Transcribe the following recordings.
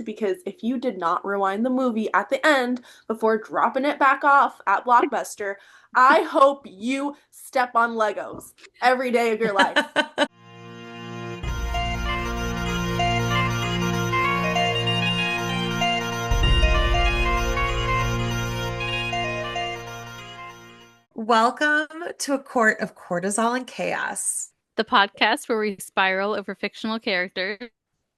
because if you did not rewind the movie at the end before dropping it back off at Blockbuster, I hope you step on Legos every day of your life. Welcome to a court of cortisol and chaos. The podcast where we spiral over fictional characters.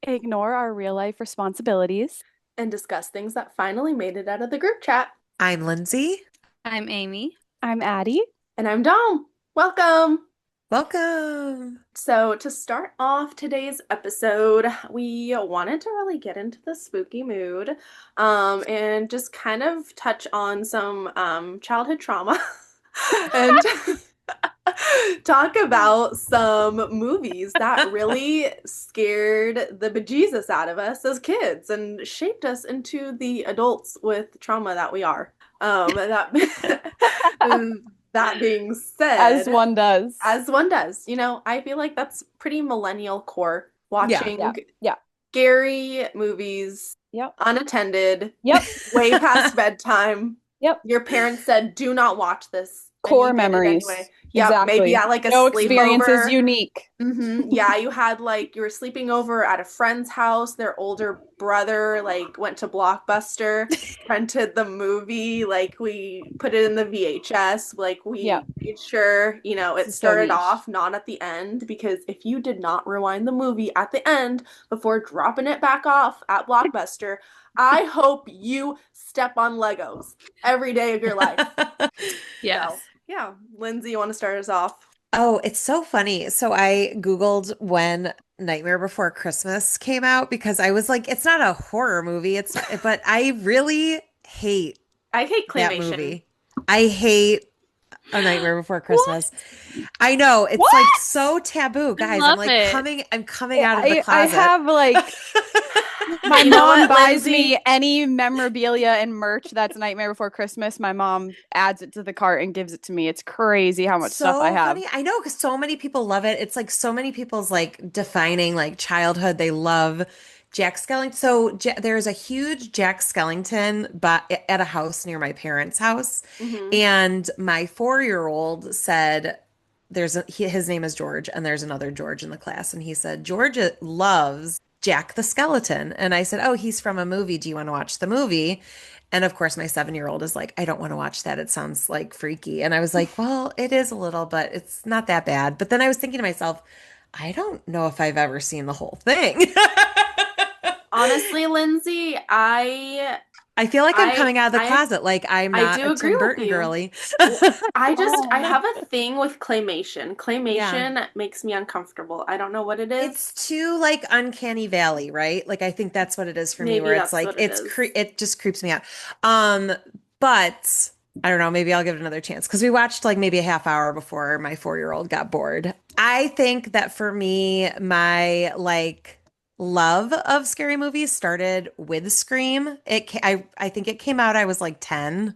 Ignore our real life responsibilities. And discuss things that finally made it out of the group chat. I'm Lindsay. I'm Amy. I'm Addie. And I'm Dom. Welcome. Welcome. So to start off today's episode, we wanted to really get into the spooky mood and just kind of touch on some childhood trauma and talk about some movies that really scared the bejesus out of us as kids and shaped us into the adults with trauma that we are. That being said, as one does, you know, I feel like that's pretty millennial core, watching scary movies, unattended, way past bedtime. Your parents said, do not watch this. Core memories. Anyway. Yeah, exactly. Maybe at like a no sleepover. Experience is unique. Yeah, you were sleeping over at a friend's house. Their older brother went to Blockbuster, rented the movie. We put it in the VHS. We made sure, it started off not at the end, because if you did not rewind the movie at the end before dropping it back off at Blockbuster, I hope you step on Legos every day of your life. Yes. So, yeah. Lindsay, you want to start us off? Oh, it's so funny. So I Googled when Nightmare Before Christmas came out because I was like, it's not a horror movie. But I really hate claymation. That movie. I hate A Nightmare Before Christmas. I know, it's like so taboo, guys. I'm coming out of the closet. I have my mom buys me any memorabilia and merch that's Nightmare Before Christmas. My mom adds it to the cart and gives it to me. It's crazy how much stuff I have. Funny. I know, because so many people love it. It's so many people's defining childhood. They love Jack Skellington. So there's a huge Jack Skellington at a house near my parents' house. And my 4-year-old said, his name is George, and there's another George in the class. And he said, George loves Jack the Skeleton. And I said, oh, he's from a movie. Do you want to watch the movie? And of course, my 7-year-old is like, I don't want to watch that. It sounds freaky. And I was like, well, it is a little, but it's not that bad. But then I was thinking to myself, I don't know if I've ever seen the whole thing. Honestly, Lindsay, I feel like I'm coming out of the closet. I'm not a Tim Burton girly. I have a thing with claymation. Claymation makes me uncomfortable. I don't know what it is. It's too Uncanny Valley, right? I think that's what it is for me, where it's it just creeps me out. But I don't know, maybe I'll give it another chance, because we watched maybe a half hour before my 4-year-old got bored. I think that for me, my love of scary movies started with Scream. I think it came out, I was 10.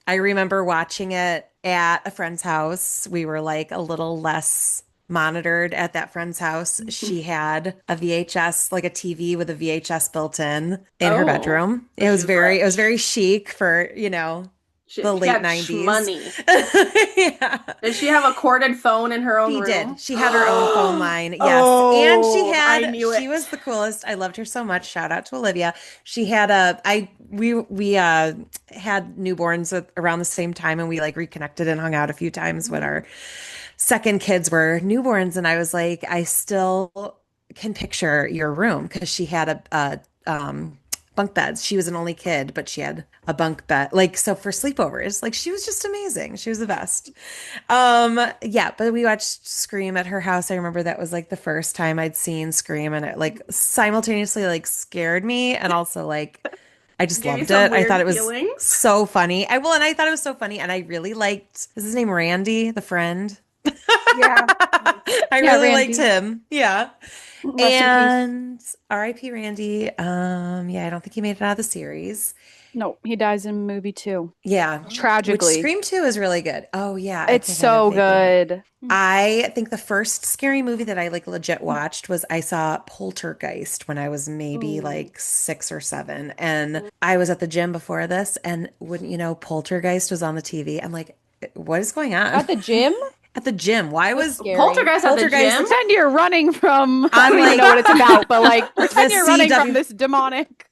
I remember watching it at a friend's house. We were a little less monitored at that friend's house. She had a VHS, a TV with a VHS built in her bedroom. It was very chic for, the late 90s. Money. Yeah. Did she have a corded phone in her own room? She did. She had her own phone line. Yes. And she was the coolest. I loved her so much. Shout out to Olivia. She had we had newborns around the same time, and we reconnected and hung out a few times when our second kids were newborns. And I was like, I still can picture your room, because she had a bunk beds. She was an only kid, but she had a bunk bed. So for sleepovers, she was just amazing. She was the best. But we watched Scream at her house. I remember that was the first time I'd seen Scream, and it simultaneously scared me, and also I just loved it. I thought it was so funny. And I thought it was so funny, and I really liked, is his name Randy, the friend? Yeah. I really liked him. Yeah. Rest in peace. And R.I.P. Randy. Yeah, I don't think he made it out of the series. No, he dies in movie 2. Yeah. Which Tragically. Scream 2 is really good. Oh yeah, I It's think I have so a favorite. good. I think the first scary movie that I like legit watched was I saw Poltergeist when I was maybe Ooh. like 6 or 7. And I was at the gym before this, and wouldn't you know, Poltergeist was on the TV. I'm like, what is going on? At the gym? At the gym. Why That's was scary. Poltergeist at the Poltergeist gym? Pretend you're running from I on don't even like know what it's about, but like pretend the you're running from CW? this demonic.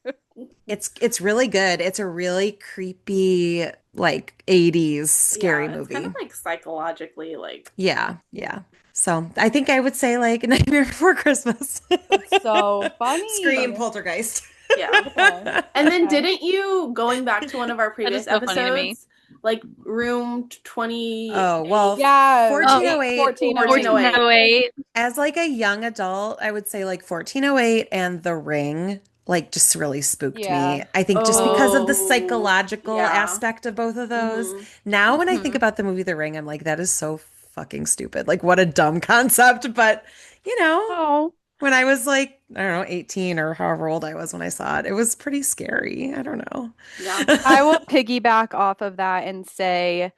It's really good. It's a really creepy like 80s scary It's kind movie. of like psychologically like Yeah, yeah. So I think I would say like Nightmare Before Christmas. It's so funny. Scream, Poltergeist. yeah. And then didn't you, going back to one of our That is previous so funny to me. episodes, like room 20? Oh, well, Yeah. 1408. 1408. As like a young adult, I would say like 1408 and The Ring like just really spooked Yeah. me. I think just because of the Oh, psychological yeah. aspect of both of those. Mhm. Now when I think about the movie The Ring, I'm like, that is so fucking stupid. Like what a dumb concept. But you know, Oh. when I was like, I don't know, 18 or however old I was when I saw it, it was pretty scary. I don't know. Yeah. I will piggyback off of that and say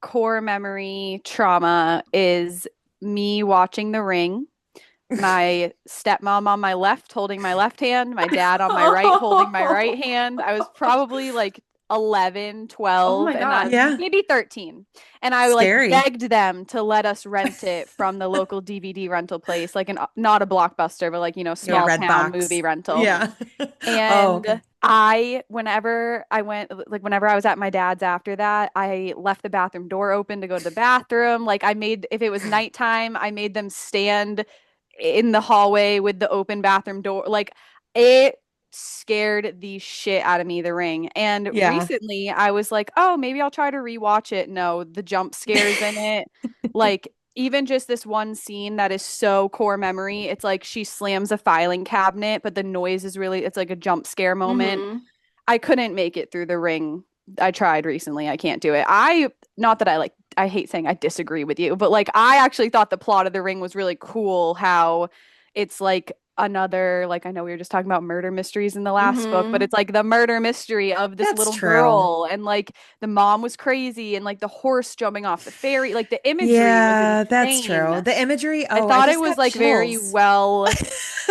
core memory trauma is me watching The Ring, my stepmom on my left holding my left hand, my dad on my right holding my right hand. I was probably like 11, 12, Oh my and God. Yeah. maybe 13. And I Scary. like begged them to let us rent it from the local DVD rental place, like not a Blockbuster, but like, small Red town box. movie rental. Yeah. And okay. whenever I went, like whenever I was at my dad's after that, I left the bathroom door open to go to the bathroom. Like if it was nighttime, I made them stand in the hallway with the open bathroom door. Like it scared the shit out of me, The Ring. And Yeah. recently I was like, oh, maybe I'll try to rewatch it. No, the jump scares in it. Like even just this one scene that is so core memory. It's like she slams a filing cabinet, but the noise is it's like a jump scare moment. Mhm. I couldn't make it through The Ring. I tried recently. I can't do it. Not that I hate saying I disagree with you, but like I actually thought the plot of The Ring was really cool. How it's like another, like I know we were just talking about murder mysteries in the last book, but Mhm. it's like the murder mystery of this That's little true. girl, and like the mom was crazy, and like the horse jumping off the ferry, like the imagery was Yeah, that's insane. true. The imagery, I oh, I thought it just was got like very chills. well,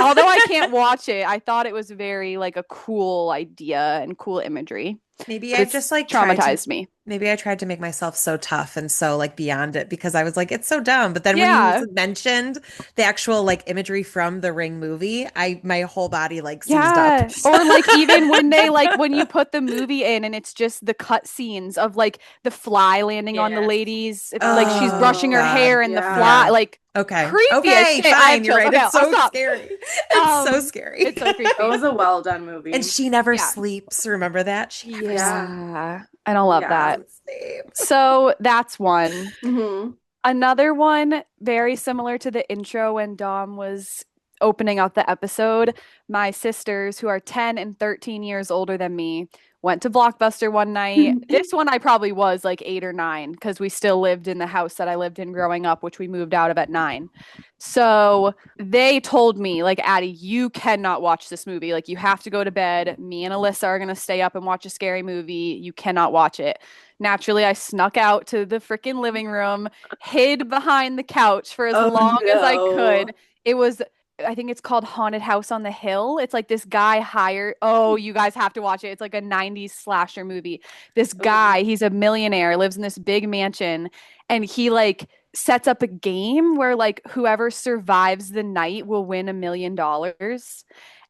although I can't watch it, I thought it was very like a cool idea and cool imagery. Maybe But I've it's just like traumatized me. maybe I tried to make myself so tough and so like beyond it because I was like, it's so dumb. But then when you Yeah. mentioned the actual like imagery from the Ring movie, my whole body like seized up. Yeah. Or like even when they when you put the movie in and it's just the cut scenes of like the fly landing on the Yes. ladies, like she's Oh, brushing her hair God. and the Yeah. fly, like Okay. creepy as Okay, shit. I have fine. You're chills. right. Okay, It's I'll so stop. scary. It's so scary. It's so creepy. It was a well done movie. And she never Yeah. sleeps. Remember that? She never sleeps. Yeah. I don't love Yeah. that. Sleep. So that's one. Mhm. Another one, very similar to the intro when Dom was opening up the episode. My sisters, who are 10 and 13 years older than me, went to Blockbuster one night. This one I probably was like 8 or 9 because we still lived in the house that I lived in growing up, which we moved out of at 9. So they told me, like, Addie, you cannot watch this movie. Like, you have to go to bed. Me and Alyssa are going to stay up and watch a scary movie. You cannot watch it. Naturally, I snuck out to the freaking living room, hid behind the couch for as long as I could. It was, I think it's called Haunted House on the Hill. It's like this guy hired, oh, you guys have to watch it. It's like a 90s slasher movie. This guy, he's a millionaire, lives in this big mansion, and he like sets up a game where like whoever survives the night will win $1 million.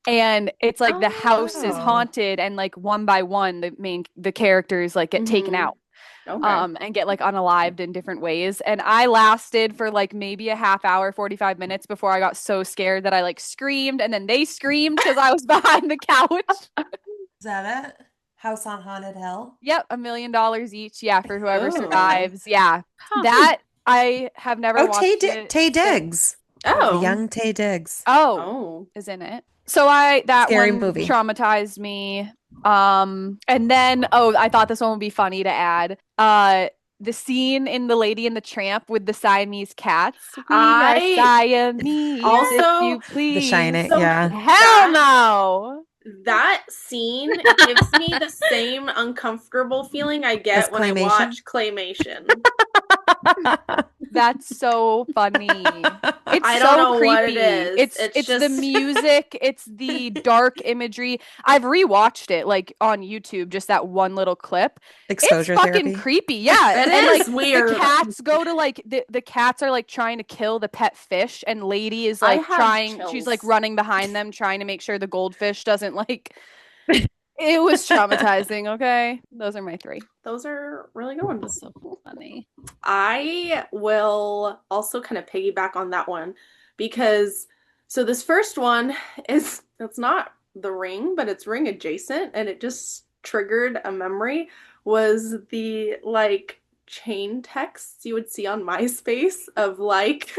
And it's like the house is Oh. haunted, and like one by one the characters like get taken out Okay. and get like unalived in different ways. And I lasted for like maybe a half hour, 45 minutes before I got so scared that I like screamed, and then they screamed because I was behind the couch. Is that it? House on Haunted Hill? Yep, $1 million each. Yeah, for whoever Oh. survives. Yeah. Huh. That I have never Oh, watched it. Tay Diggs. Oh. Young Tay Diggs. Oh, is in it. So that Scary one movie. traumatized me. And then I thought this one would be funny to add. the scene in The Lady and the Tramp with the Siamese cats. We are Siamese, also, if you please. The Shining, So yeah. Hell no. That scene gives me the same uncomfortable feeling I get when I watch claymation. That's so funny. It's I don't so know creepy. what it is. It's just the music, it's the dark imagery. I've rewatched it like on YouTube, just that one little clip. Exposure it's fucking therapy. creepy. Yeah. It and is like weird. the cats go to like the cats are like trying to kill the pet fish, and Lady is like she's like running behind them trying to make sure the goldfish doesn't like it was traumatizing, okay? Those are my 3. Those are really good ones. So funny. I will also kind of piggyback on that one because so this first one it's not The Ring, but it's Ring adjacent, and it just triggered a memory, was the like chain texts you would see on MySpace of like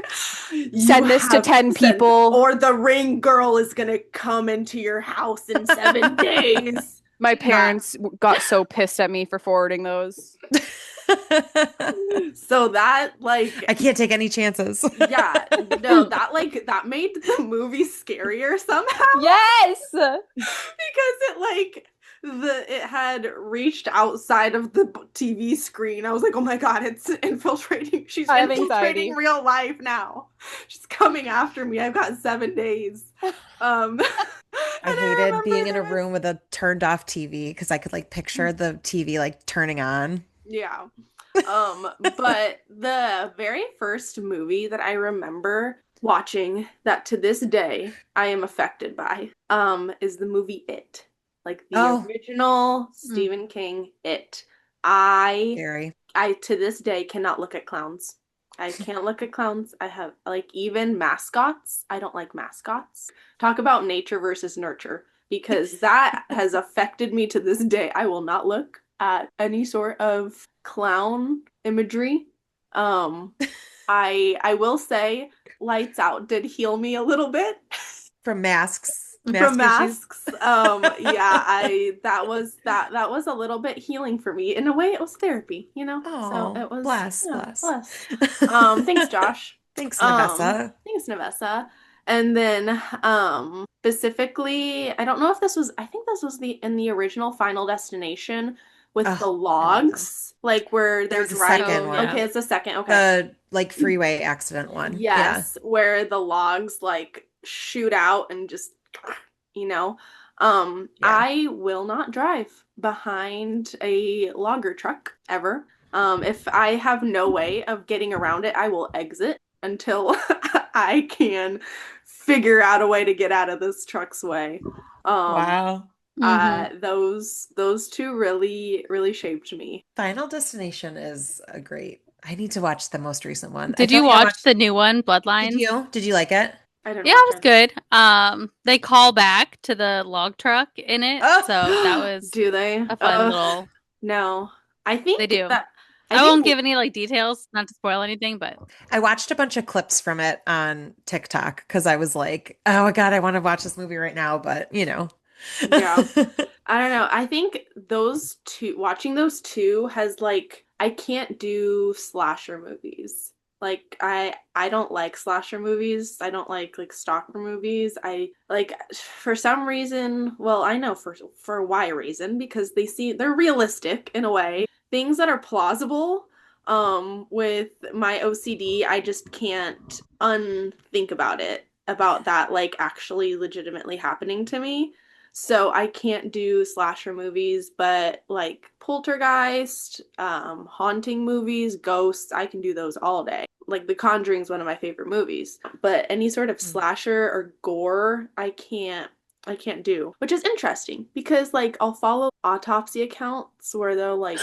send this to 10 people or the Ring girl is gonna come into your house in 7 days. My parents got so pissed at me for forwarding those. So that like I can't take any chances. Yeah, no, that made the movie scarier somehow. Yes, because it had reached outside of the TV screen. I was like, oh my god, it's infiltrating. She's infiltrating real life now. She's coming after me. I've got 7 days. I hated being in a room with a turned off TV because I could like picture the TV like turning on. Yeah. But the very first movie that I remember watching that to this day I am affected by is the movie It. Like the original Stephen King It. Scary. I to this day cannot look at clowns. I can't look at clowns. I have like even mascots. I don't like mascots. Talk about nature versus nurture, because that has affected me to this day. I will not look at any sort of clown imagery. I will say Lights Out did heal me a little bit from masks. From masks. That was a little bit healing for me. In a way, it was therapy, you know? Oh, so it was bless. Thanks, Josh. Thanks, Navessa. Thanks, Navessa. And then specifically, I don't know if I think this was in the original Final Destination with the logs, like where they're driving. Okay, it's the second. Okay. The like freeway accident one. Yes, where the logs like shoot out and just, you know. I will not drive behind a logger truck ever. If I have no way of getting around it, I will exit until I can figure out a way to get out of this truck's way. Wow. Those two really shaped me. Final Destination is a great. I need to watch the most recent one. Did you watch the new one, Bloodlines? Did you like it? I don't know. Yeah, it was good. They call back to the log truck in it, so that was do they a fun little. No, I think they do. That I won't give any like details, not to spoil anything, but I watched a bunch of clips from it on TikTok because I was like, oh my god, I want to watch this movie right now, but you know. Yeah. I don't know. I think watching those two has like, I can't do slasher movies. Like I don't like slasher movies. I don't like stalker movies. I like, for some reason, well, I know for why reason, because they're realistic in a way. Things that are plausible, with my OCD, I just can't unthink about that like actually legitimately happening to me. So I can't do slasher movies, but like Poltergeist, haunting movies, ghosts, I can do those all day. Like The Conjuring is one of my favorite movies, but any sort of slasher or gore, I can't do, which is interesting because like I'll follow autopsy accounts where they'll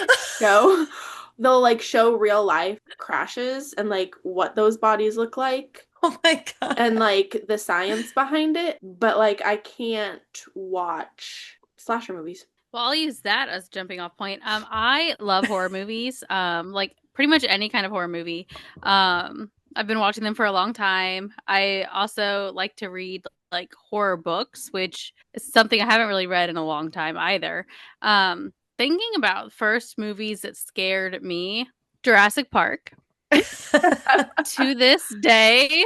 show real life crashes and like what those bodies look like. Oh my god. And like the science behind it, but like I can't watch slasher movies. Well, I'll use that as a jumping off point. I love horror movies. Like pretty much any kind of horror movie. I've been watching them for a long time. I also like to read like horror books, which is something I haven't really read in a long time either. Thinking about first movies that scared me, Jurassic Park. To this day,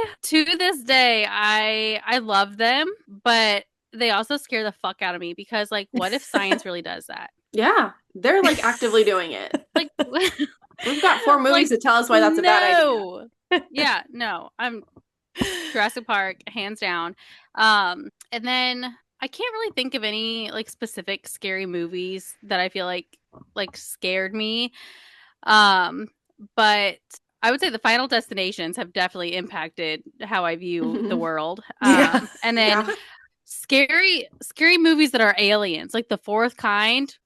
I love them, but they also scare the fuck out of me because, like, what if science really does that? Yeah, they're like actively doing it. Like, we've got 4 movies to tell us why that's a bad idea. Yeah, no, I'm Jurassic Park, hands down. And then I can't really think of any like specific scary movies that I feel like scared me. But I would say the Final Destinations have definitely impacted how I view the world. And then scary movies that are aliens, like The Fourth Kind.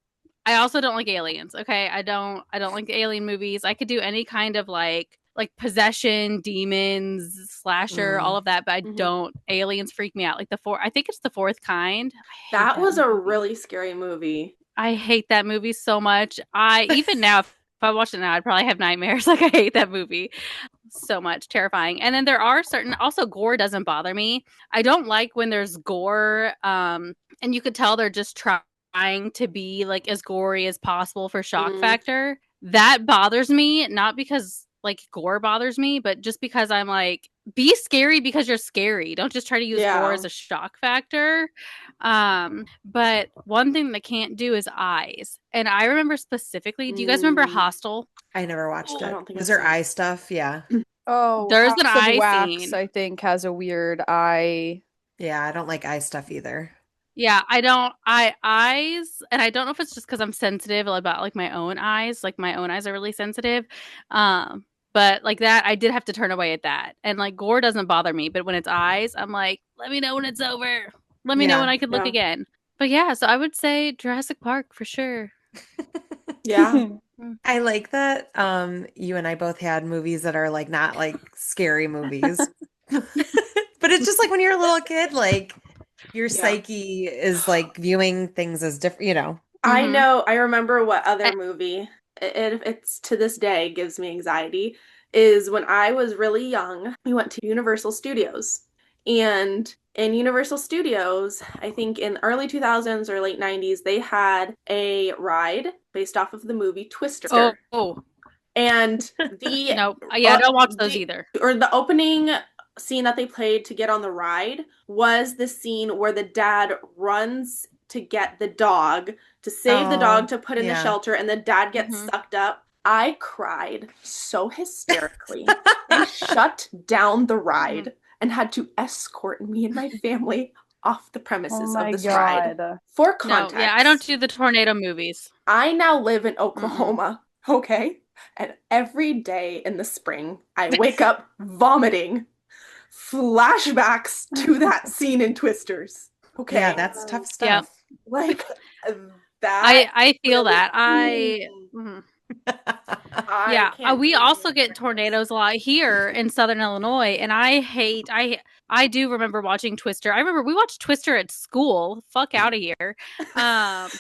I also don't like aliens. Okay, I don't like the alien movies. I could do any kind of like possession, demons, slasher, all of that, but I don't. Aliens freak me out. Like I think it's The Fourth Kind. That was a really scary movie. I hate that movie so much. Even now, if I watched it now, I'd probably have nightmares. Like, I hate that movie so much. Terrifying. And then there are also gore doesn't bother me. I don't like when there's gore, and you could tell they're just trying to be like as gory as possible for shock factor. That bothers me, not because like gore bothers me, but just because I'm like, be scary because you're scary. Don't just try to use gore as a shock factor. But one thing they can't do is eyes. And I remember specifically, do you guys remember Hostel? I never watched it. I don't think Was there eye stuff? Yeah. Oh, there's an eye wax, scene. I think has a weird eye. Yeah, I don't like eye stuff either. Yeah, eyes, and I don't know if it's just because I'm sensitive about like my own eyes. Like my own eyes are really sensitive. But like that, I did have to turn away at that. And like gore doesn't bother me, but when it's eyes, I'm like, let me know when it's over. Let me know when I could look again. But yeah, so I would say Jurassic Park for sure. Yeah. I like that you and I both had movies that are like not like scary movies. But it's just like when you're a little kid, like your psyche is like viewing things as different, you know. I know. I remember what other movie it's to this day gives me anxiety is when I was really young, we went to Universal Studios. And in Universal Studios, I think in the early 2000s or late 90s, they had a ride based off of the movie Twister. Oh. And the no, I don't watch those either. Or the opening scene that they played to get on the ride was the scene where the dad runs to get the dog, to save the dog, to put in the shelter, and the dad gets sucked up. I cried so hysterically. They shut down the ride and had to escort me and my family off the premises of this ride. For context. No, yeah, I don't do the tornado movies. I now live in Oklahoma, okay? And every day in the spring, I wake up vomiting flashbacks to that scene in Twisters. Okay. Yeah, that's tough stuff. Yep. Like that. I feel that. We also get tornadoes a lot here in Southern Illinois, and I do remember watching Twister. I remember we watched Twister at school. Fuck out of here. The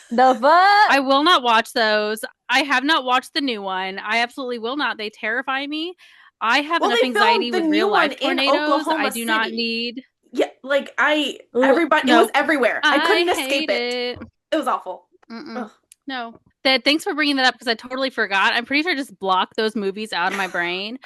fuck? I will not watch those. I have not watched the new one. I absolutely will not. They terrify me. I have enough anxiety with real life tornadoes. I do not need. Yeah, like everybody, it was everywhere. I couldn't escape it. It was awful. No. Thanks for bringing that up because I totally forgot. I'm pretty sure I just blocked those movies out of my brain.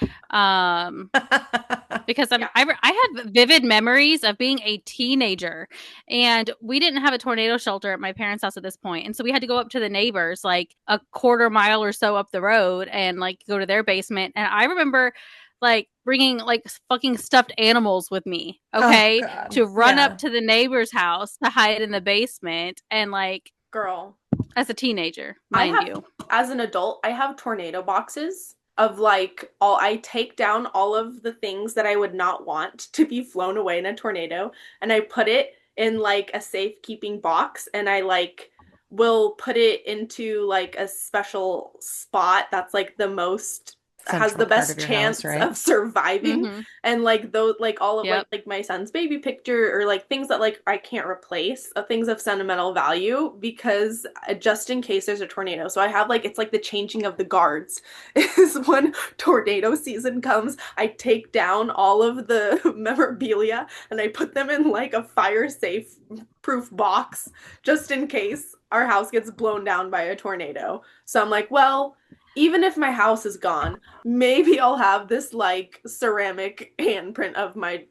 Because I have vivid memories of being a teenager, and we didn't have a tornado shelter at my parents' house at this point. And so we had to go up to the neighbors like a quarter mile or so up the road and like go to their basement. And I remember like bringing like fucking stuffed animals with me, okay, to run up to the neighbor's house to hide in the basement. And like, girl, as a teenager, mind you. As an adult, I have tornado boxes of like I take down all of the things that I would not want to be flown away in a tornado, and I put it in like a safekeeping box, and I like will put it into like a special spot that's like the most has the best chance of surviving. And like those, like all of like my son's baby picture or like things that like I can't replace, things of sentimental value, because just in case there's a tornado. So I have like, it's like the changing of the guards is when tornado season comes. I take down all of the memorabilia and I put them in like a fire safe proof box just in case our house gets blown down by a tornado. So I'm like, well, even if my house is gone, maybe I'll have this like ceramic handprint of my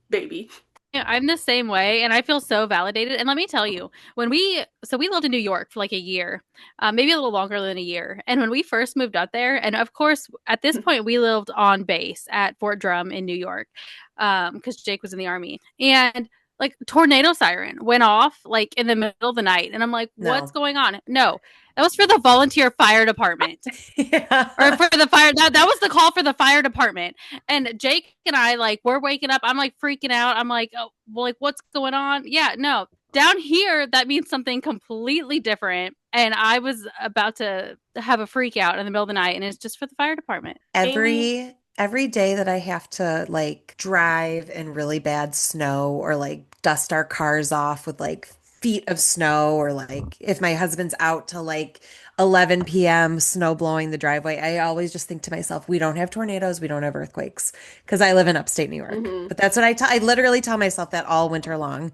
baby. Yeah, I'm the same way, and I feel so validated. And let me tell you, we lived in New York for like a year, maybe a little longer than a year. And when we first moved up there, and of course, at this point, we lived on base at Fort Drum in New York, because Jake was in the army, and like tornado siren went off like in the middle of the night, and I'm like, what's going on? No, that was for the volunteer fire department. Yeah. Or for the fire. That was the call for the fire department. And Jake and I, like, we're waking up. I'm like freaking out. I'm like, oh, well, like, what's going on? Yeah, no. Down here, that means something completely different. And I was about to have a freak out in the middle of the night, and it's just for the fire department. Every day that I have to like drive in really bad snow or like dust our cars off with like feet of snow, or like if my husband's out till like 11 p.m. snow blowing the driveway, I always just think to myself, we don't have tornadoes, we don't have earthquakes, because I live in upstate New York. But that's what I literally tell myself that all winter long.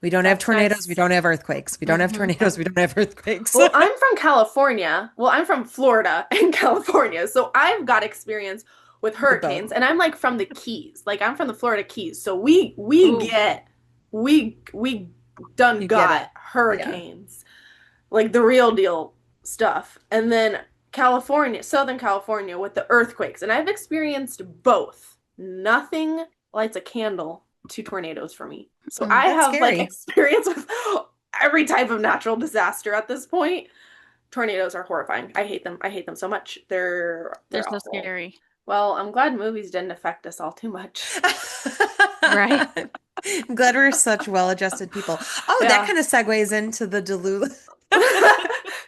We don't have tornadoes, nice. We don't have earthquakes. We don't have tornadoes, we don't have earthquakes. Well, I'm from California. Well, I'm from Florida and California. So I've got experience with hurricanes, and I'm like from the Keys. Like I'm from the Florida Keys. So we got hurricanes. Like the real deal stuff. And then California, Southern California with the earthquakes. And I've experienced both. Nothing lights a candle to tornadoes for me. So I have like experience with every type of natural disaster at this point. Tornadoes are horrifying. I hate them. I hate them so much. They're so scary. Well, I'm glad movies didn't affect us all too much. Right. I'm glad we're such well-adjusted people. Oh, yeah. That kind of segues into the delulu.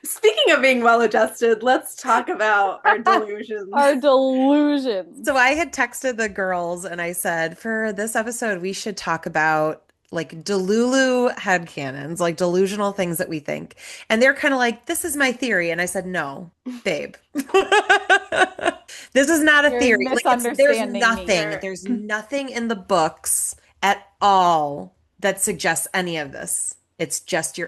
Speaking of being well-adjusted, let's talk about our delusions. Our delusions. So I had texted the girls and I said, for this episode, we should talk about like delulu headcanons, like delusional things that we think. And they're kind of like, this is my theory. And I said, no, babe. This is not a theory. Like there's nothing in the books at all that suggests any of this. It's just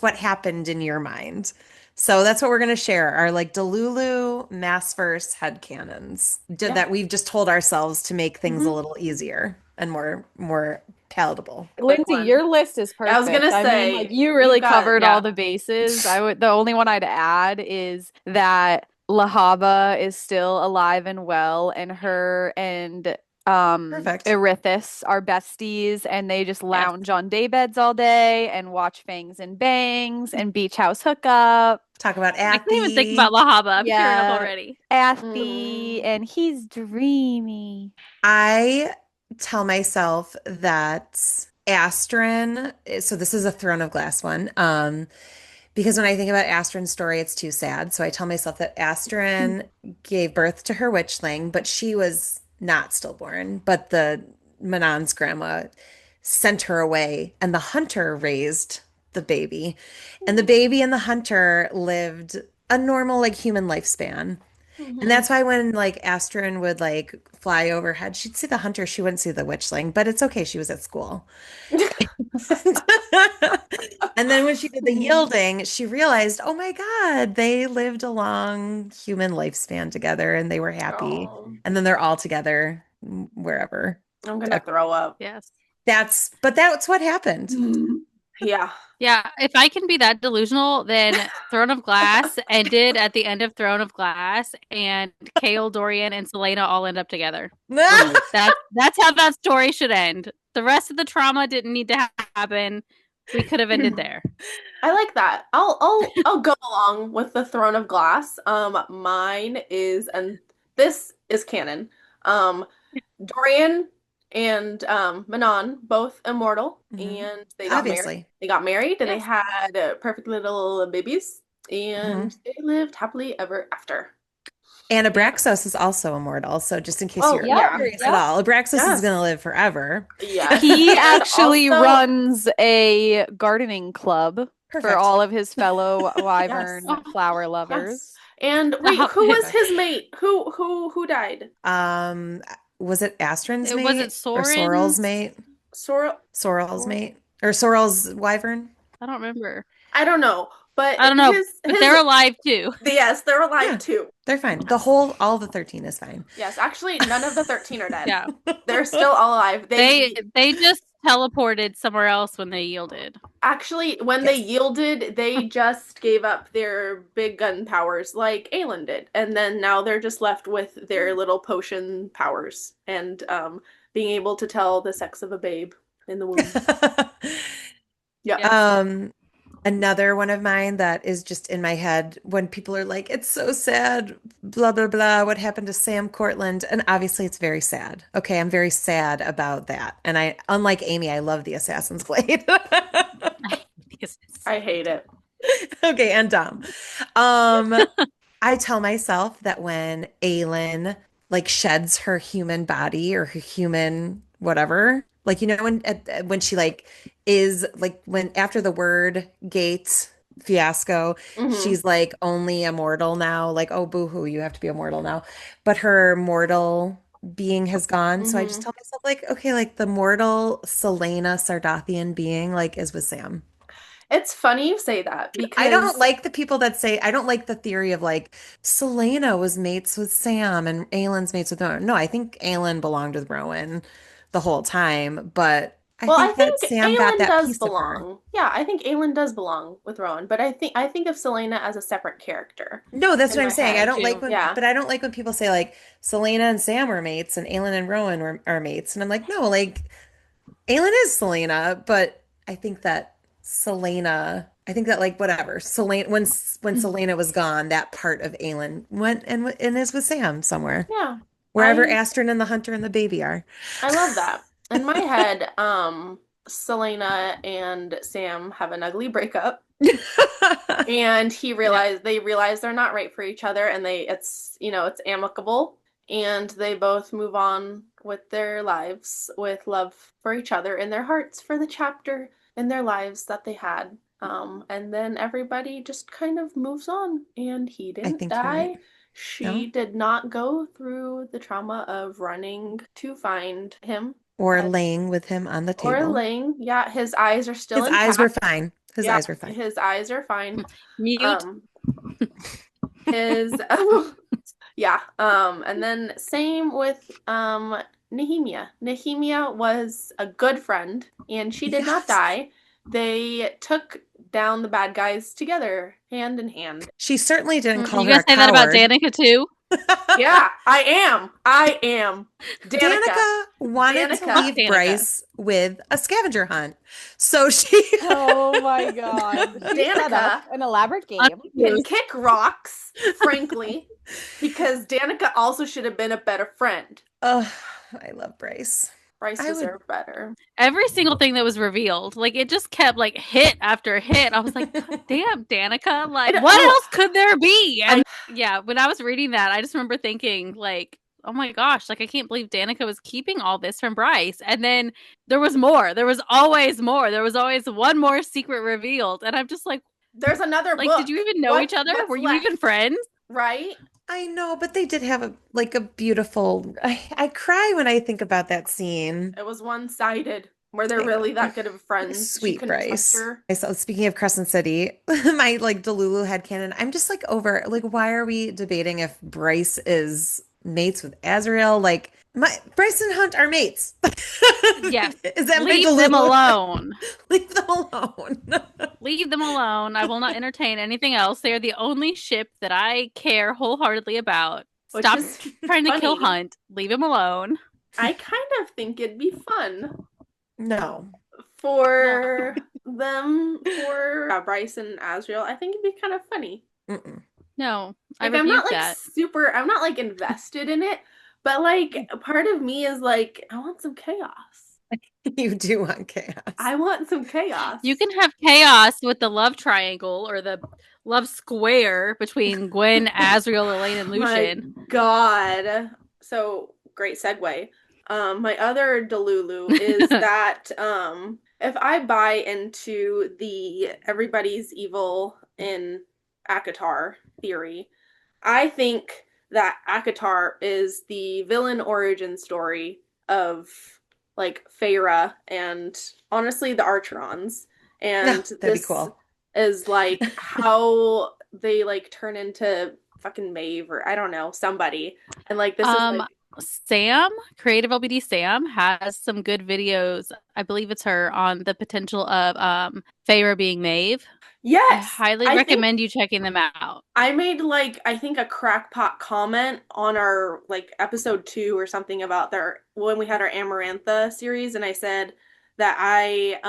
what happened in your mind. So that's what we're going to share, our like delulu Maasverse headcanons that we've just told ourselves to make things a little easier and more palatable. Lindsay, your list is perfect. I was gonna say, like, you really covered all the bases. The only one I'd add is that Lahaba is still alive and well, and her and Erithis are besties, and they just lounge on daybeds all day and watch Fangs and Bangs and Beach House Hookup. Talk about Athy. I can't even think about Lahaba. I'm tearing up already. Athy, and he's dreamy. I tell myself that Astrid, so this is a Throne of Glass one, because when I think about Astrid's story, it's too sad. So I tell myself that Astrid gave birth to her witchling, but she was not stillborn. But the Manon's grandma sent her away, and the hunter raised the baby. And the baby and the hunter lived a normal, like, human lifespan. And that's why when like Astrid would like fly overhead, she'd see the hunter, she wouldn't see the witchling, but it's okay, she was at school. And then when she did the yielding, she realized, oh my God, they lived a long human lifespan together and they were happy. And then they're all together wherever. I'm gonna throw up. Yes. That's what happened. Yeah. Yeah. If I can be that delusional, then Throne of Glass ended at the end of Throne of Glass, and Kale, Dorian, and Selena all end up together. That's how that story should end. The rest of the trauma didn't need to happen. We could have ended there. I like that. I'll go along with the Throne of Glass. Mine is, and this is canon. Dorian and Manon, both immortal, and they got married. They got married, and they had perfect little babies, and they lived happily ever after. And Abraxos is also immortal, so just in case you're curious at all, Abraxos is going to live forever. Yeah, he actually runs a gardening club for all of his fellow wyvern flower lovers. And wait, who was his mate? Who died? Was it Astrid's mate? Was it Soren's? Or Sorrel's mate? Sorrel's mate? Or Sorrel's wyvern? I don't remember. I don't know. But I don't know, but they're alive too. Yes, they're alive too. They're fine. All the 13 is fine. Yes, actually, none of the 13 are dead. Yeah. They're still all alive. They just teleported somewhere else when they yielded. Actually, when they yielded, they just gave up their big gun powers like Aelin did. And then now they're just left with their little potion powers and being able to tell the sex of a babe in the womb. Yeah. Another one of mine that is just in my head when people are like, it's so sad, blah, blah, blah, what happened to Sam Cortland? And obviously it's very sad. Okay, I'm very sad about that. And unlike Amy, I love the Assassin's Blade. I hate it. Okay, and Dom. I tell myself that when Aelin like sheds her human body or her human whatever, like when she like is like when after the word gate fiasco, she's like only immortal now, like, oh boo-hoo, you have to be immortal now. But her mortal being has gone. So I just tell myself like, okay, like the mortal Selena Sardathian being like is with Sam. It's funny you say that because I don't like the people that say, I don't like the theory of like Selena was mates with Sam and Aelin's mates with Rowan. No, I think Aelin belonged with Rowan the whole time, but I think that Sam got that does piece of her. belong. Yeah, I think Aelin does belong with Rowan, but I think of Selena as a separate character. No, that's what I'm saying. I don't too. like but I don't like when people say like Selena and Sam were mates and Aelin and Rowan are mates. And I'm like, no, like Aelin is Selena, but I think that like whatever. Selena when Selena was gone, that part of Aelin went and is with Sam somewhere. Yeah. Wherever Astrid and the Hunter and the baby are. I love that. In my head, Selena and Sam have an ugly breakup. And they realize they're not right for each other and it's amicable and they both move on with their lives with love for each other in their hearts for the chapter in their lives that they had. And then everybody just kind of moves on and he didn't die. Right. She did not go through the trauma of running to find him. Or laying with him on the table. Or laying. Yeah, his eyes are still intact. His eyes were fine. His eyes were fine. His eyes are fine. Mute. And then same with Nehemia. Nehemia was a good friend and she did not die. They took down the bad guys together, hand in hand. She certainly didn't call her a coward. You guys say that about Danica too? Yeah, I am. Danica wanted to leave Bryce with a scavenger hunt. So she Oh my god. Danica, an elaborate game. Can kick rocks, frankly, because Danica also should have been a better friend. Oh, I love Bryce. Bryce deserved better. Every single thing that was revealed, like it just kept like hit after hit. I was like, damn, Danica, like what else could there be? And when I was reading that, I just remember thinking like, oh my gosh, like I can't believe Danica was keeping all this from Bryce. And then there was more. There was always more. There was always one more secret revealed. And I'm just like, there's another like, book. Did you even know each other? Were you even friends? Right? I know, but they did have a beautiful. I cry when I think about that scene. It was one-sided. Were they really that good of friends? Sweet Bryce. Speaking of Crescent City, my like delulu headcanon. I'm just like over. Like, why are we debating if Bryce is mates with Azrael? Like, Bryce and Hunt are mates. Yes. Is that Leave them alone. Leave them alone. Leave them alone. I will not entertain anything else. They are the only ship that I care wholeheartedly about. Stop trying to kill Hunt. Leave him alone. I kind of think it'd be fun. No. For them, for Bryce and Azrael, I think it'd be kind of funny. Mm-mm. No. I'm not I'm not like invested in it. But, like, a part of me is like, I want some chaos. You do want chaos. I want some chaos. You can have chaos with the love triangle or the love square between Gwen, Azrael, Elaine, and Lucian. My God. So, great segue. My other delulu is that if I buy into the everybody's evil in ACOTAR theory, I think that ACOTAR is the villain origin story of like Feyre and honestly the Archerons. And that'd be cool. is like how they like turn into fucking Maeve or I don't know, somebody. And like this is like Sam, Creative LBD Sam, has some good videos. I believe it's her on the potential of Feyre being Maeve. yes, I highly recommend you checking them out. I made like I think a crackpot comment on our like episode 2 or something about their when we had our Amarantha series, and I said that I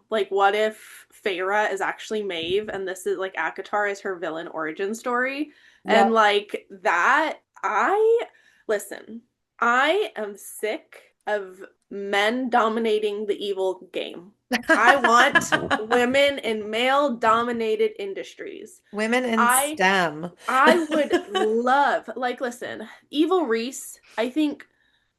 like what if Feyre is actually Maeve and this is like ACOTAR is her villain origin story, and like that I listen, I am sick of men dominating the evil game. I want women in male dominated industries. Women in STEM. I would love, like, listen, Evil Reese, I think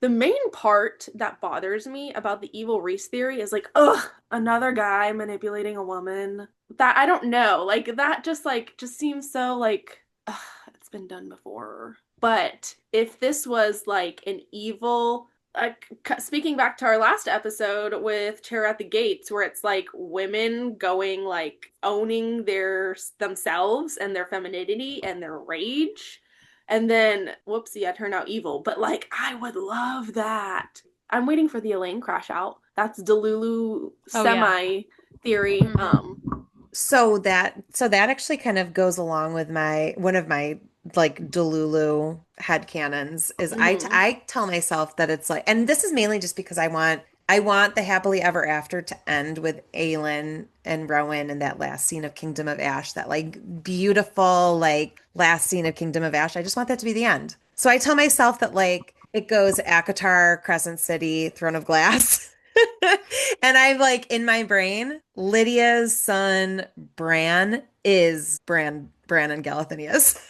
the main part that bothers me about the Evil Reese theory is like, ugh, another guy manipulating a woman. That I don't know. Like that just seems so like ugh, it's been done before. But if this was like an evil speaking back to our last episode with Terror at the Gates, where it's like women going like owning their themselves and their femininity and their rage, and then whoopsie, I turned out evil. But like, I would love that. I'm waiting for the Elaine crash out. That's delulu semi theory. So that actually kind of goes along with one of my like delulu headcanons is I tell myself that it's like, and this is mainly just because I want the happily ever after to end with Aelin and Rowan in that last scene of Kingdom of Ash, that like beautiful like last scene of Kingdom of Ash. I just want that to be the end. So I tell myself that like it goes ACOTAR, Crescent City, Throne of Glass. And I'm like in my brain, Lydia's son Bran is Bran and Galathinius.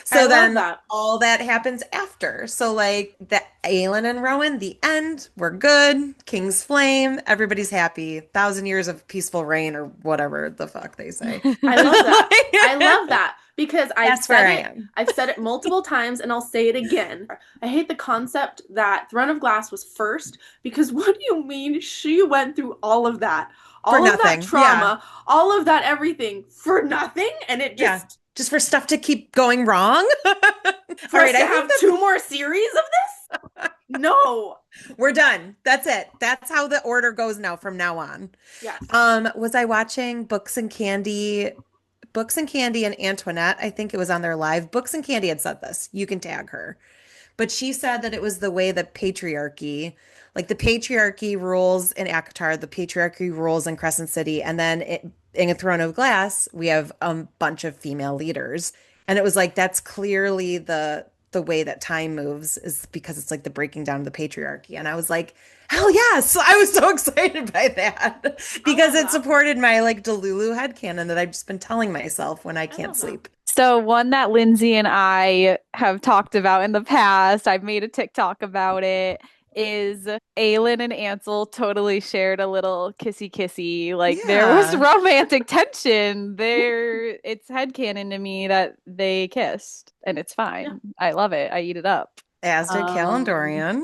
So then all that happens after. So like the Aelin and Rowan, the end, we're good. King's Flame, everybody's happy. 1,000 years of peaceful reign or whatever the fuck they say. I love that. I love that because I've said it multiple times and I'll say it again. I hate the concept that Throne of Glass was first because what do you mean she went through all of that? All of that trauma, all of that everything for nothing, and it just for stuff to keep going wrong. For us to have 2 more series of this? No. We're done. That's it. That's how the order goes now from now on. Yes. Was I watching Books and Candy and Antoinette? I think it was on their live. Books and Candy had said this. You can tag her. But she said that it was the way that patriarchy, like the patriarchy rules in ACOTAR, the patriarchy rules in Crescent City, and then in A Throne of Glass, we have a bunch of female leaders. And it was like, that's clearly the way that time moves is because it's like the breaking down of the patriarchy. And I was like, hell yes. I was so excited by that because it supported my like delulu headcanon that I've just been telling myself when I can't sleep. So one that Lindsay and I have talked about in the past, I've made a TikTok about it, is Aelin and Ansel totally shared a little kissy. Like there was romantic tension there. It's headcanon to me that they kissed and it's fine. Yeah. I love it. I eat it up. As did Calendorian.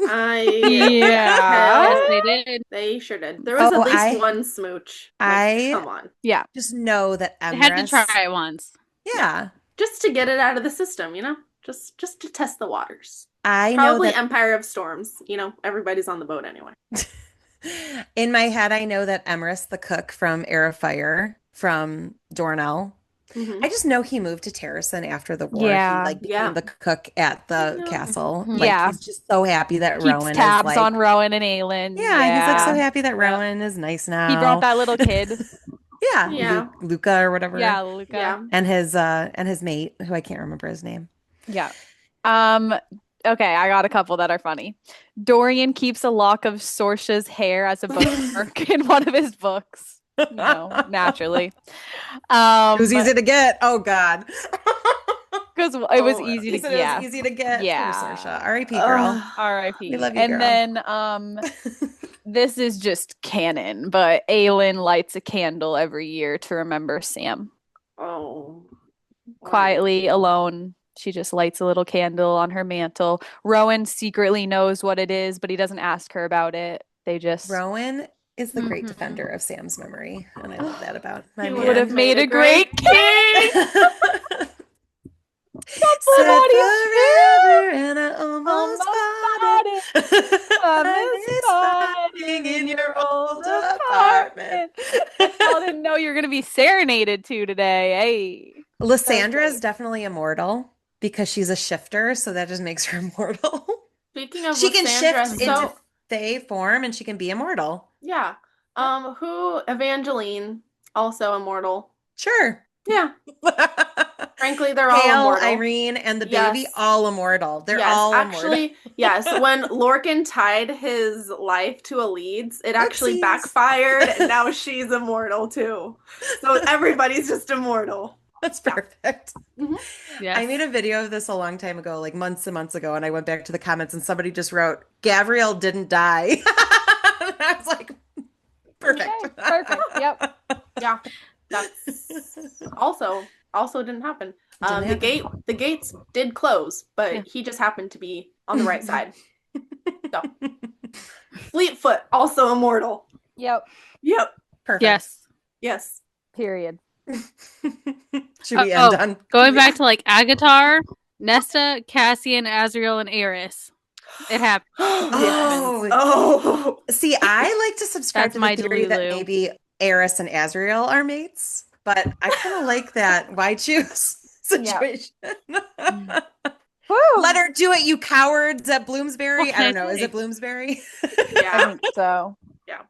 Yes, they did. They sure did. There was at least one smooch. Come on. Yeah. Just know that Emrys had to try it once. Yeah. Just to get it out of the system, you know? Just to test the waters. I Probably know that Empire of Storms. You know, everybody's on the boat anyway. In my head, I know that Emrys, the cook from Heir of Fire, from Dornell, I just know he moved to Terrasen after the war. Yeah. He became the cook at the castle. He's just so happy that Keeps Rowan tabs is on Rowan and Aelin. Yeah, he's like so happy that Rowan is nice now. He brought that little kid. Luca or whatever. Yeah, Luca. Yeah. And his mate, who I can't remember his name. Yeah. Okay, I got a couple that are funny. Dorian keeps a lock of Sorsha's hair as a bookmark in one of his books. No, naturally. It was easy to get. Oh God. Because it was easy to get. It was easy to get. Yeah. Sorsha. R.I.P. girl. R.I.P. We love you, and girl. Then this is just canon, but Aelin lights a candle every year to remember Sam. Oh. Quietly, alone. She just lights a little candle on her mantle. Rowan secretly knows what it is, but he doesn't ask her about it. They just... Rowan is the great defender of Sam's memory. And I love that about my He man. would have made a great king. Said forever and I almost bought it. I miss fighting in your old apartment. Y'all didn't know you were going to be serenaded to today. Hey. Lysandra is definitely immortal because she's a shifter, so that just makes her immortal. Speaking of she can Lysandra, shift into Fae form and she can be immortal. Yeah. Who Evangeline, also immortal. Sure. Yeah. Frankly, they're all Hale, immortal. Irene, and the baby, all immortal. They're all actually, immortal. Yes. When Lorcan tied his life to a Leeds, it actually backfired, and now she's immortal too. So everybody's just immortal. That's perfect. Mm-hmm. Yes. I made a video of this a long time ago, like months and months ago, and I went back to the comments and somebody just wrote, Gabrielle didn't die. And I was like, perfect. Okay, perfect. Yep. Yeah. That's also didn't happen. The gates did close, but he just happened to be on the right side. So Fleetfoot, also immortal. Yep. Perfect. Yes. Period. Should we end on going back to like Agatar, Nesta, Cassian, Azriel, and Eris? It happened. See, I like to subscribe to the theory that maybe Eris and Azriel are mates, but I kind of like that why choose situation. Let her do it, you cowards at Bloomsbury. I don't know. Is it Bloomsbury? I think so. Yeah.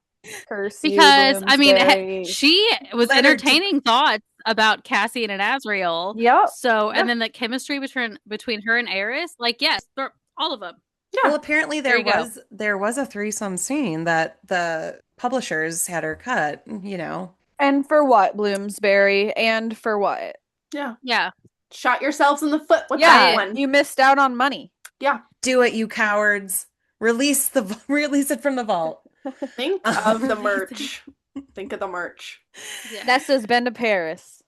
Because I mean, she was entertaining thoughts about Cassian and Azriel. Yep. So, and then the chemistry between her and Eris, like, yes, all of them. Yeah. Well, apparently there was a threesome scene that the publishers had her cut, you know. And for what, Bloomsbury? And for what? Yeah. Yeah. Shot yourselves in the foot with that one. You missed out on money. Yeah. Do it, you cowards. Release it from the vault. Think of the merch. Think of the merch. Yeah. Nesta's been to Paris.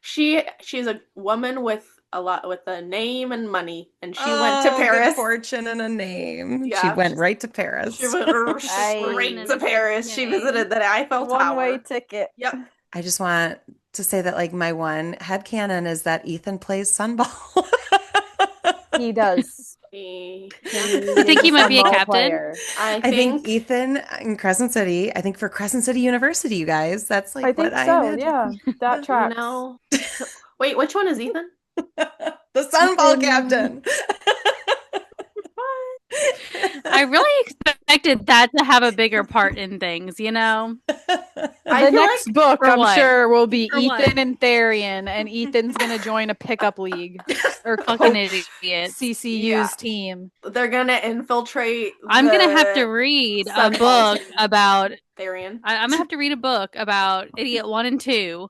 She's a woman with a name and money, and she went to Paris. Good fortune and a name. Yeah. She went right to Paris. She went straight to Paris. She visited the Eiffel Tower. One-way ticket. Yep. I just want to say that like my one headcanon is that Ethan plays Sunball. He does. I think he might be a captain. I think Ethan in Crescent City. I think for Crescent City University, you guys. That's like what I imagine. Yeah, that tracks. No. Wait, which one is Ethan? The Sunball captain. I really expected that to have a bigger part in things, you know? The next book, I'm sure, will be Ethan and Therian, and Ethan's going to join a pickup league or fucking idiot CCU's team. They're going to infiltrate. I'm going to have to read a book about Therian. I'm going to have to read a book about Idiot 1 and 2.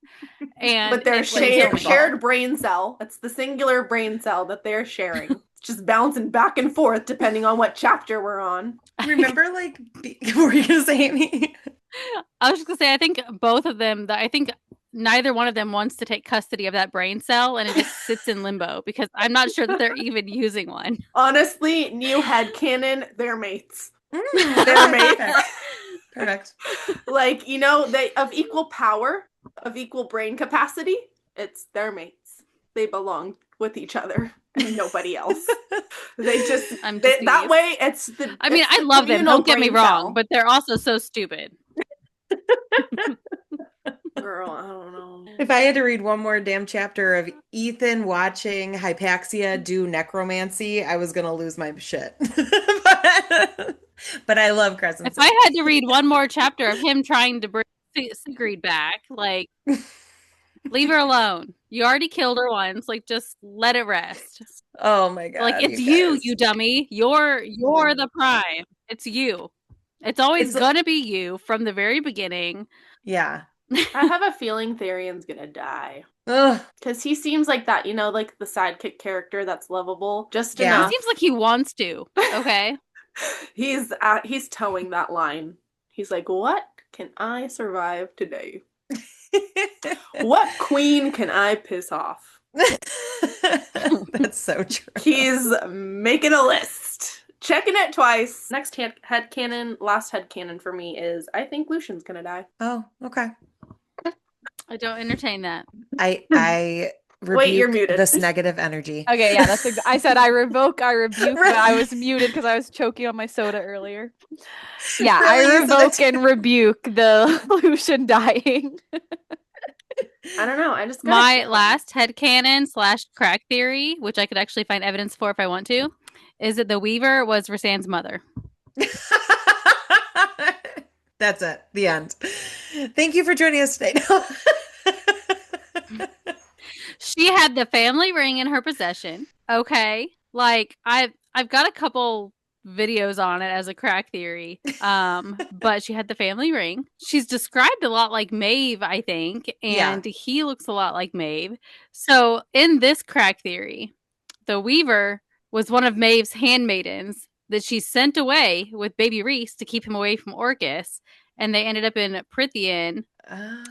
But they're shared brain cell. It's the singular brain cell that they're sharing. Just bouncing back and forth depending on what chapter we're on. Remember, like, what were you going to say, Amy? I was just going to say, I think both of them, I think neither one of them wants to take custody of that brain cell, and it just sits in limbo because I'm not sure that they're even using one. Honestly, new headcanon, they're mates. They're mates. Perfect. Like, you know, they of equal power, of equal brain capacity, it's their mates. They belong with each other and nobody else. That way it's the I mean, I love them, don't get me wrong, but they're also so stupid. Girl, I don't know. If I had to read one more damn chapter of Ethan watching Hypaxia do necromancy, I was gonna lose my shit. But I love Crescent City. If I had to read one more chapter of him trying to bring Sigrid back, like, leave her alone. You already killed her once. Like, just let it rest. Oh my god! Like, it's you dummy. You're the prime. It's you. It's always gonna be you from the very beginning. Yeah. I have a feeling Therian's gonna die. Because he seems like that, you know, like the sidekick character that's lovable. Just enough. He seems like he wants to. Okay. He's towing that line. He's like, what can I survive today? What queen can I piss off? That's so true. He's making a list. Checking it twice. Next headcanon, last headcanon for me is I think Lucian's gonna die. Oh, okay. I don't entertain that. I rebuke Wait, you're muted. this negative energy. Okay, yeah, that's I said I revoke, I rebuke, but I was muted because I was choking on my soda earlier. Yeah, Really, I revoke and rebuke the Lucian dying. I don't know. I just got my last headcanon / crack theory, which I could actually find evidence for if I want to, is that the Weaver was Rasanne's mother. That's it. The end. Thank you for joining us today. She had the family ring in her possession. Okay. Like I've got a couple videos on it as a crack theory. But she had the family ring. She's described a lot like Maeve, I think, and he looks a lot like Maeve. So in this crack theory, the Weaver was one of Maeve's handmaidens that she sent away with baby Reese to keep him away from Orcus, and they ended up in Prythian.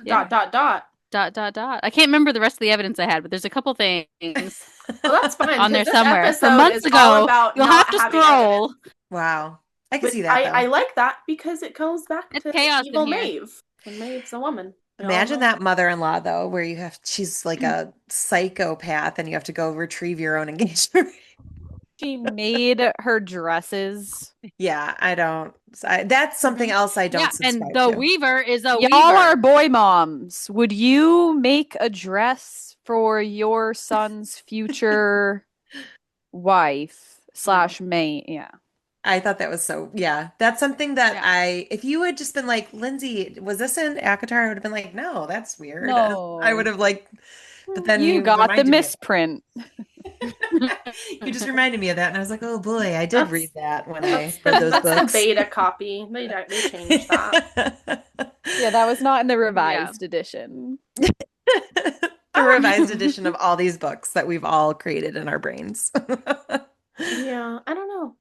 Dot. I can't remember the rest of the evidence I had, but there's a couple things. Well, that's fine. On there somewhere from months ago. You'll have to scroll. Evidence. Wow, I can see that. I like that because it goes back to chaos evil Maeve. And Maeve's a woman. Imagine that mother-in-law though, where she's like a psychopath, and you have to go retrieve your own engagement. She made her dresses. Yeah, that's something else I don't subscribe and the to. Weaver is a Y'all weaver. are boy moms. Would you make a dress for your son's future wife / mate? Yeah. I thought that was that's something that if you had just been like, Lindsay, was this in ACOCAC? I would have been like, no, that's weird. No. I would have but then you got the misprint. You just reminded me of that, and I was like, oh boy, I did read that when I read those books. That's the beta copy. They changed that. Yeah, that was not in the revised edition. The revised edition of all these books that we've all created in our brains. Yeah, I don't know.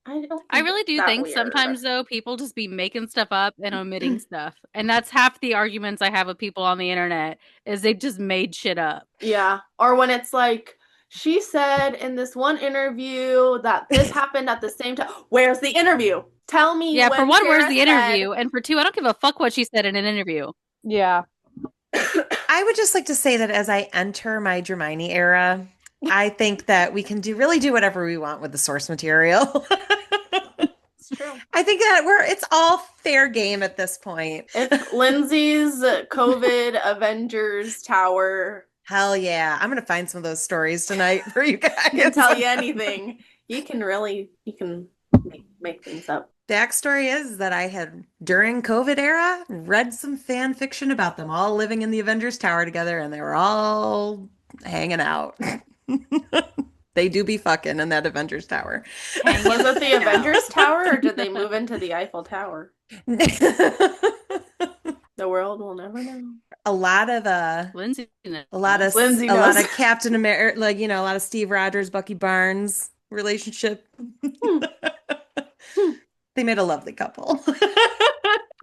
I really do think sometimes though people just be making stuff up and omitting stuff, and that's half the arguments I have with people on the internet is they just made shit up. Yeah, or when it's like she said in this one interview that this happened at the same time. Where's the interview? Tell me. Yeah, for one, where's the interview, and for two, I don't give a fuck what she said in an interview. Yeah. I would just like to say that as I enter my Hermione era, I think that we can do whatever we want with the source material. It's true. I think that it's all fair game at this point. If Lindsay's COVID Avengers Tower. Hell yeah. I'm going to find some of those stories tonight for you guys. I can tell you anything. You can make things up. Backstory is that I had, during COVID era, read some fan fiction about them all living in the Avengers Tower together, and they were all hanging out. They do be fucking in that Avengers Tower. Was it the Avengers Tower, or did they move into the Eiffel Tower? The world will never know. A lot of Lindsay Captain America, like, a lot of Steve Rogers, Bucky Barnes relationship. They made a lovely couple.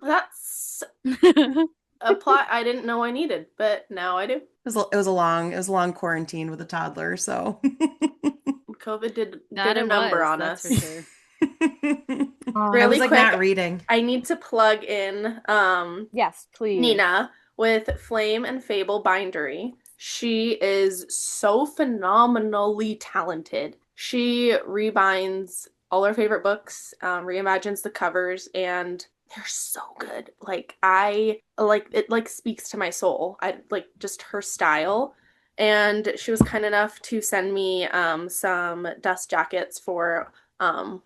That's a plot I didn't know I needed, but now I do. It was a long quarantine with a toddler, so COVID did a number on us. For sure. Really quick, not reading. I need to plug in yes, please. Nina with Flame and Fable Bindery. She is so phenomenally talented. She rebinds all her favorite books, reimagines the covers, and they're so good. Like, it speaks to my soul. I like just her style. And she was kind enough to send me some dust jackets for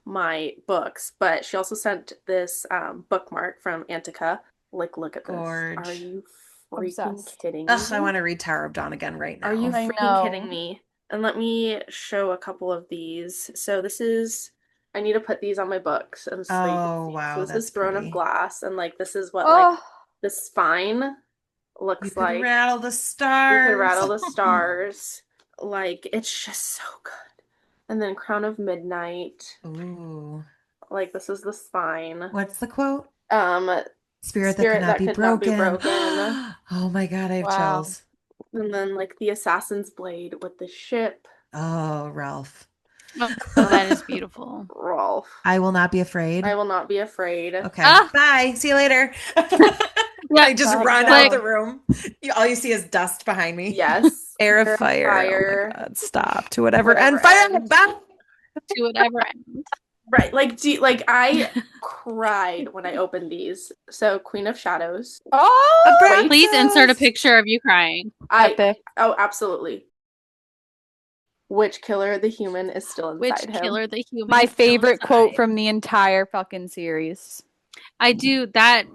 my books, but she also sent this bookmark from Antica. Like, look at this. Gorge. Are you freaking kidding me? Ugh, I want to read Tower of Dawn again right now. Are you freaking kidding me? And let me show a couple of these. So this is, I need to put these on my books. And so wow. So this is Throne of Glass, and like this is what like this spine looks like. You can rattle the stars. You can rattle the stars. Like, it's just so good. And then Crown of Midnight. Ooh. Like, this is the spine. What's the quote? Spirit that could not be broken. Oh my god, I have chills. And then like the Assassin's Blade with the ship. Oh, Ralph. Oh, that is beautiful. Rolf. I will not be afraid. I will not be afraid. Okay. Bye. See you later. I just run out the room. All you see is dust behind me. Yes. Air of fire. Oh my God. Stop. To whatever end. Fire. Bye. To whatever end. Right. Like I cried when I opened these. So Queen of Shadows. Oh, please insert a picture of you crying. Epic. Oh, absolutely. Which killer the human is still inside him. Killer the human? My favorite quote from the entire fucking series. I do that.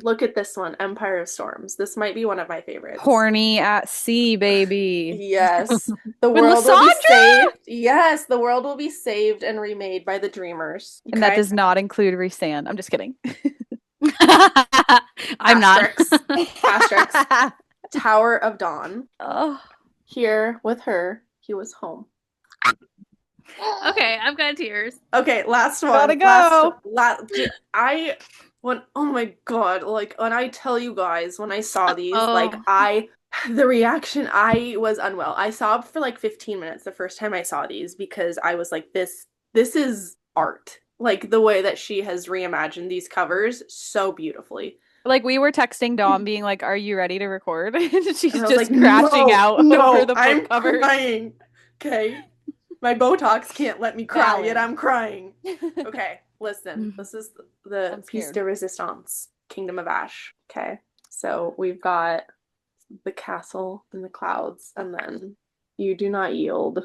Look at this one, Empire of Storms. This might be one of my favorites. Horny at sea, baby. Yes. The world will be saved. Yes, the world will be saved and remade by the Dreamers. And that does not include Rhysand. I'm just kidding. I'm not. Asterix. Tower of Dawn. Oh. Here with her, he was home. Okay, I've got tears. Okay, last one. Gotta go. Oh my God, like when I tell you guys, when I saw these, the reaction, I was unwell. I sobbed for like 15 minutes the first time I saw these because I was like, this is art. Like the way that she has reimagined these covers so beautifully. Like we were texting Dom being like, "Are you ready to record?" She's just like, crashing out over the book I'm covers. Crying. Okay. My Botox can't let me cry, yet I'm crying. Okay, listen. This is the piece de resistance, Kingdom of Ash. Okay, so we've got the castle in the clouds, and then you do not yield.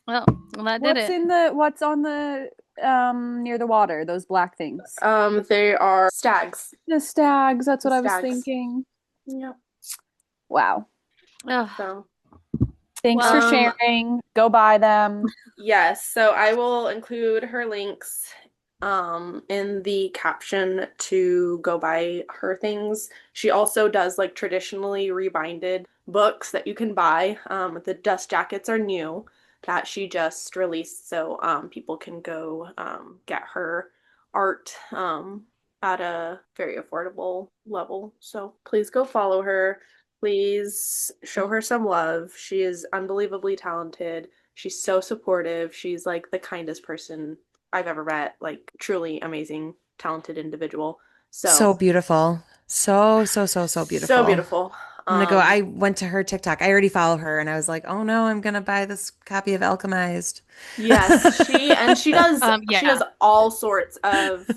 Well, that did it. What's on the near the water? Those black things. They are stags. The stags. That's what I was thinking. Yep. Wow. So. Thanks for sharing. Go buy them. Yes, so I will include her links in the caption to go buy her things. She also does like traditionally rebinded books that you can buy. The dust jackets are new that she just released, so people can go get her art at a very affordable level. So please go follow her. Please show her some love. She is unbelievably talented. She's so supportive. She's like the kindest person I've ever met. Like truly amazing, talented individual. So beautiful. So beautiful. So beautiful. I'm gonna go. I went to her TikTok. I already follow her, and I was like, "Oh no, I'm gonna buy this copy of Alchemized." Yes, she does. She does all sorts of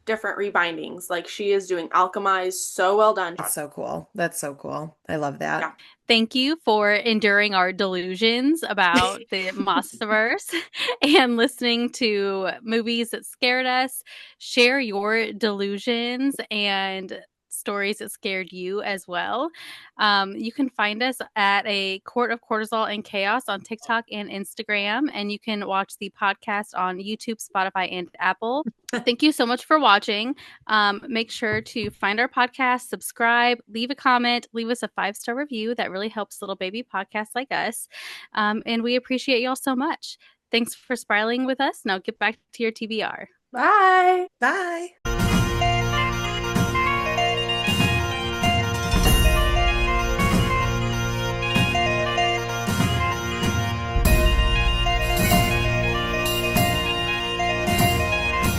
different rebindings. Like she is doing Alchemized so well done. That's so cool. That's so cool. I love that. Yeah. Thank you for enduring our delusions about the Maasverse and listening to movies that scared us. Share your delusions and stories that scared you as well. You can find us at a Court of Cortisol and Chaos on TikTok and Instagram, and you can watch the podcast on YouTube, Spotify, and Apple. Thank you so much for watching. Make sure to find our podcast, subscribe, leave a comment, leave us a 5-star review. That really helps little baby podcasts like us. And we appreciate y'all so much. Thanks for spiraling with us. Now get back to your TBR. Bye. Bye.